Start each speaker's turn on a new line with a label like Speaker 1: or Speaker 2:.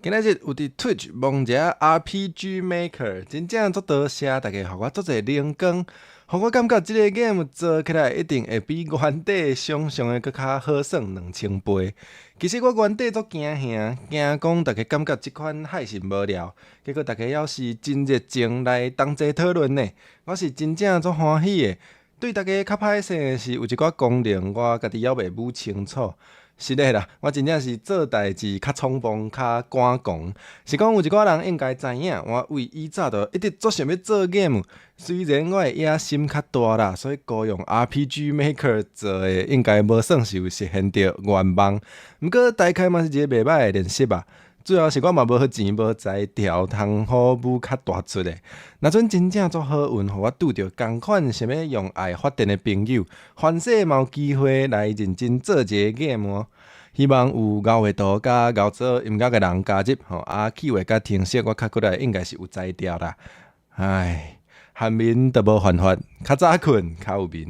Speaker 1: 今仔日有伫 Twitch 摸一下 RPG Maker，真正足多谢大家，互我足侪灵感，互我感觉即个 game 做起来一定会比原底想象的搁较好耍2000倍。其实我原底足惊吓，惊讲大家感觉即款海是无聊，结果大家要是真热情来同齐讨论呢，我是真正足欢喜的。对大家较歹势的是有一寡功能我家己还袂舞清楚。是的啦，我真正是做代志较匆忙、较赶狂。是讲有一寡人应该知影，我为以早就一直做想要做 game。虽然我的野心较大啦，所以雇用 RPG Maker 做的应该无算是有实现到愿望。毋过大概嘛是一个袂歹的练习吧。主要是我嘛无好钱，无才调，通好舞较大出的。若阵真正足好运，互我拄着共款想要用爱发电的朋友，凡世嘛有机会来认真做一个 game 哦。希望有熬画图甲熬做音乐的人加入吼，气画甲听色我较过来应该是有才调啦。唉，汉民都无犯法，较早困较有面。